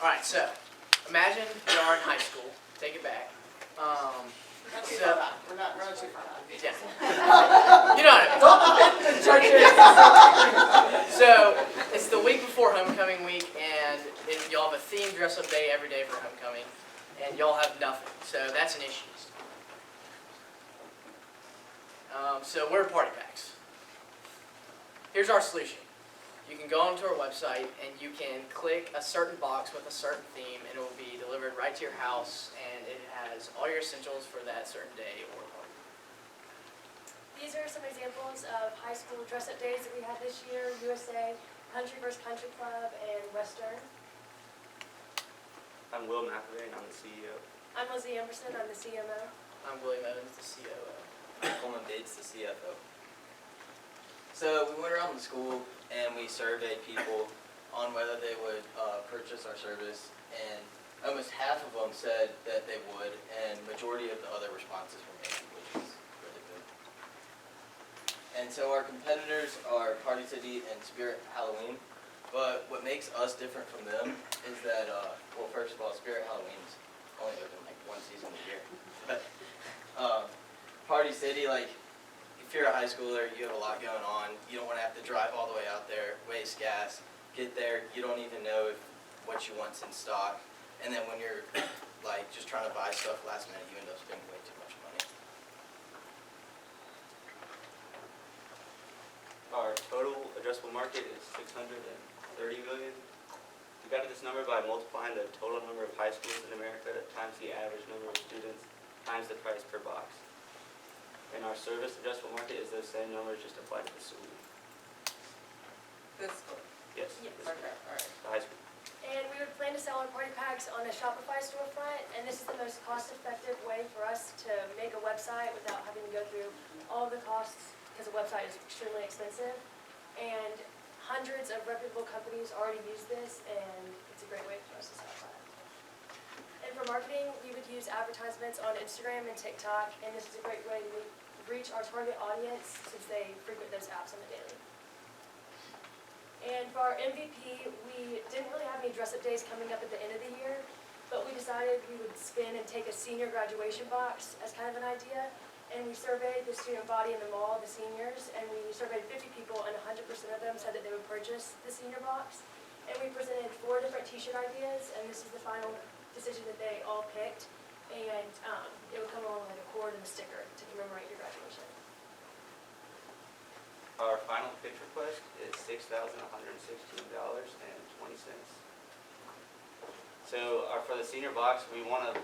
Alright, so imagine you are in high school. Take it back. We're not too far out. Yeah. You know what I mean. So it's the week before homecoming week, and y'all have a themed dress-up day every day for homecoming, and y'all have nothing. So that's an issue. So what are party packs? Here's our solution. You can go onto our website and you can click a certain box with a certain theme, and it will be delivered right to your house, and it has all your essentials for that certain day or party. These are some examples of high school dress-up days that we had this year: USA, Country vs. Country Club, and Western. I'm Will McAvey, and I'm the CEO. I'm Lizzie Emerson, I'm the CMO. I'm William Evans, the COO. Coleman Bates, the CFO. So we went around the school and we surveyed people on whether they would purchase our service, and almost half of them said that they would, and majority of the other responses were made, which is really good. And so our competitors are Party City and Spirit Halloween, but what makes us different from them is that, well, first of all, Spirit Halloween's only open like one season a year. But Party City, like, if you're a high schooler, you have a lot going on. You don't want to have to drive all the way out there, waste gas, get there. You don't even know if what you want's in stock. And then when you're like just trying to buy stuff last minute, you end up spending way too much money. Our total addressable market is $630 million. We got this number by multiplying the total number of high schools in America times the average number of students times the price per box. And our service addressable market is those same numbers just applied to the school. This school. Yes. Yes. this Okay, all right. the high school. And we would plan to sell our party packs on a Shopify storefront, and this is the most cost-effective way for us to make a website without having to go through all of the costs, because a website is extremely expensive. And hundreds of reputable companies already use this, and it's a great way for us to sell that. And for marketing, we would use advertisements on Instagram and TikTok, and this is a great way to reach our target audience since they frequent those apps on the daily. And for our MVP, we didn't really have any dress-up days coming up at the end of the year, but we decided we would spin and take a senior graduation box as kind of an idea. And we surveyed the student body in the mall, the seniors, and we surveyed 50 people, and 100% of them said that they would purchase the senior box. And we presented 4 different t-shirt ideas, and this is the final decision that they all picked. And it would come along with a cord and a sticker to commemorate your graduation. Our final pitch request is $6,116.20. So for the senior box, we want to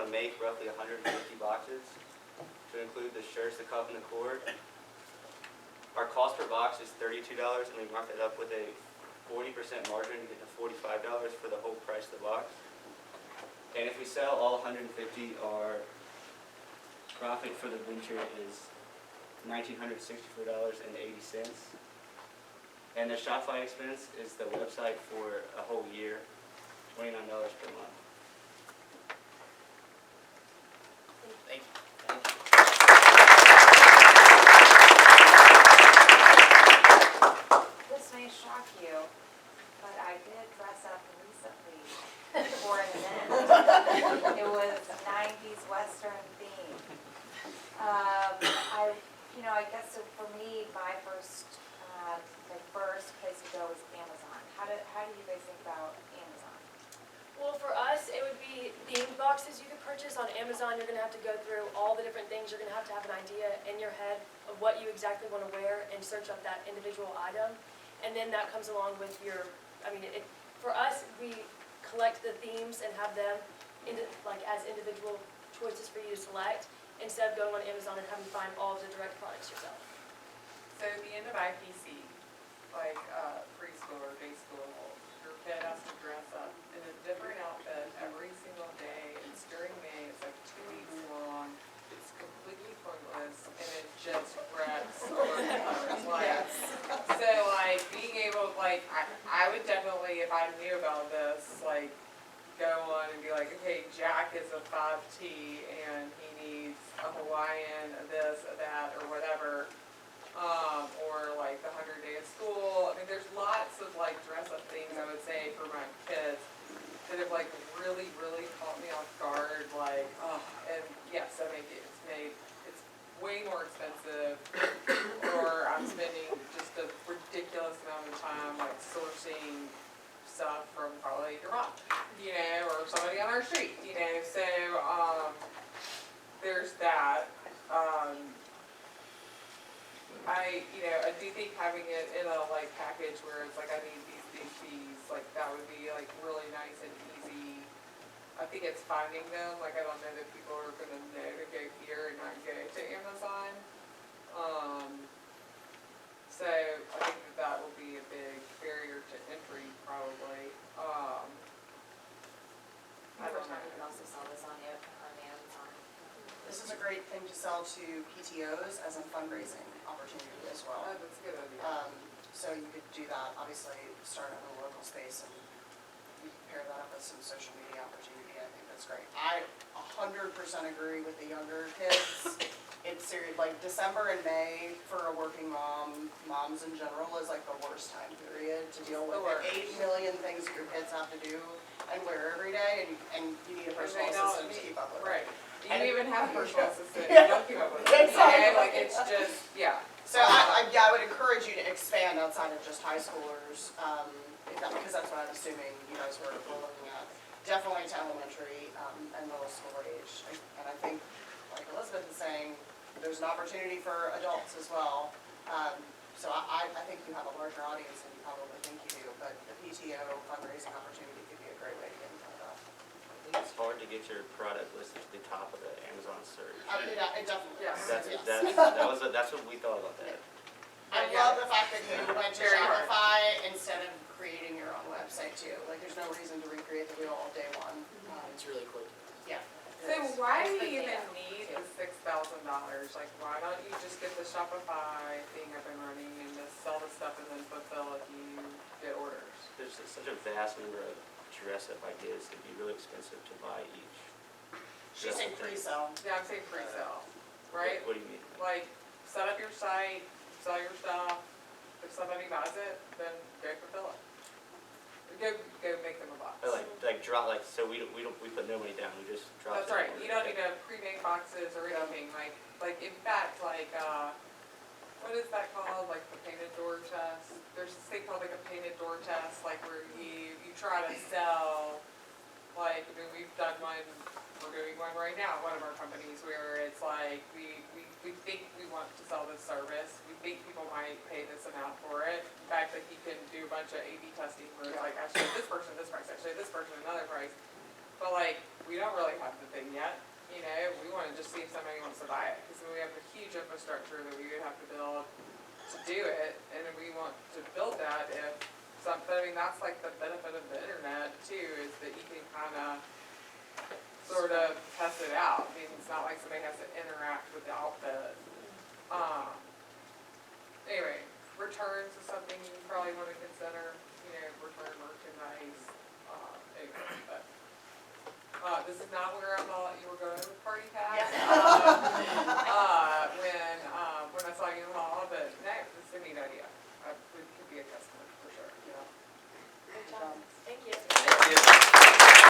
make roughly 150 boxes to include the shirts, the cup, and the cord. Our cost per box is $32, and we mark it up with a 40% margin to get to $45 for the whole price of the box. And if we sell all 150, our profit for the venture is $1,964.80. And the Shopify expense is the website for a whole year, $29 per month. Thank you. This may shock you, but I did dress up recently for an event. It was a 90s Western theme. I guess so for me, my first place to go was Amazon. How do you guys think about Amazon? Well, for us, it would be themed boxes you could purchase on Amazon. You're going to have to go through all the different things. You're going to have an idea in your head of what you exactly want to wear and search up that individual item. And then that comes along with your, for us, we collect the themes and have them as individual choices for you to select, instead of going on Amazon and having to find all of the direct products yourself. So at the end of IPC, like preschool or day school, your kid has to dress up in a different outfit every single day. It's during May, it's like 2 weeks long. It's completely pointless, and it just wrecks our lives. So being able, I would definitely, if I knew about this, go on and be like, okay, Jack is a 5T and he needs a Hawaiian, this, that, or whatever, or the 100 Day of School. There's lots of dress up things I would say for my kids. that have like really, really caught me off guard, like, and yes, I mean, it's way more expensive, or I'm spending just a ridiculous amount of time like sourcing stuff from probably your mom, you know, or somebody on our street, you know, so, there's that. I do think having it in a like package where it's like I need these fees, like that would be like really nice and easy. I think it's finding them, like I don't know that people are gonna know to go here and not go to Amazon. So I think that will be a big barrier to entry probably. I Over don't time, know. you can also sell this on Amazon. This is a great thing to sell to PTOs as a fundraising opportunity as well. Oh, that's a good idea. So you could do that, obviously, start in a local space and you can pair that up with some social media opportunity. I think that's great. I 100% agree with the younger kids. It's serious, like December and May for a working mom, moms in general, is like the worst time period to deal with. The worst. 8 million things that your kids have to do and wear every day, and you need a personal they don't assistant to keep up with it. Right. You And- don't even have a personal assistant, Yeah. you don't keep up with it. Exactly. You know, like it's just, yeah. So I would encourage you to expand outside of just high schoolers, because that's what I'm assuming you guys were looking at. Definitely to elementary and middle school age. And I think, like Elizabeth is saying, there's an opportunity for adults as well. So I think you have a larger audience than you probably think you do, but the PTO fundraising opportunity could be a great way to get in front of that. I think it's hard to get your product listed to the top of the Amazon search. It definitely Yeah. is. That's what we thought about that. I Yeah. love the fact that you went to Very hard. Shopify instead of creating your own website too. Like, there's no reason to recreate the wheel all day one. It's really quick. Yeah. So why do That's you the even data. need the $6,000? Like, why don't you just get the Shopify thing up and running and just sell the stuff and then fulfill if you get orders? There's just such a vast number of dress-up ideas. It'd be really expensive to buy each. She's saying pre-sell. Yeah, I'm saying pre-sale, right? What do you mean? Like, set up your site, sell your stuff. If somebody buys it, then go fulfill it. Go make them a box. Or like drop, like, so we put no money down, we just drop. That's right, you don't need to pre-make boxes or anything, like in fact, like, what is that called, like the painted door test? There's this thing called like a painted door test, like where you try to sell, like, I mean, we've done one, we're doing one right now, one of our companies, where it's like, we think we want to sell this service, we think people might pay this amount for it. In fact, like, you can do a bunch of A/B testing where it's like, actually, this person, this price, actually, this person, another price. But like, we don't really have the thing yet, you know, we wanna just see if somebody wants to buy it, because we have a huge infrastructure that we would have to build to do it, and we want to build that if something, I mean, that's like the benefit of the internet too, is that you can kinda sort of test it out. I mean, it's not like somebody has to interact with the outfit. Anyway, returns is something you probably want to consider, you know, return merchandise. Anyway, but this is not where I thought you were going with party packs. When I saw you in the hall, but no, it's a neat idea. We could be a customer for sure. Yeah. Good job. Thank you. Thank you.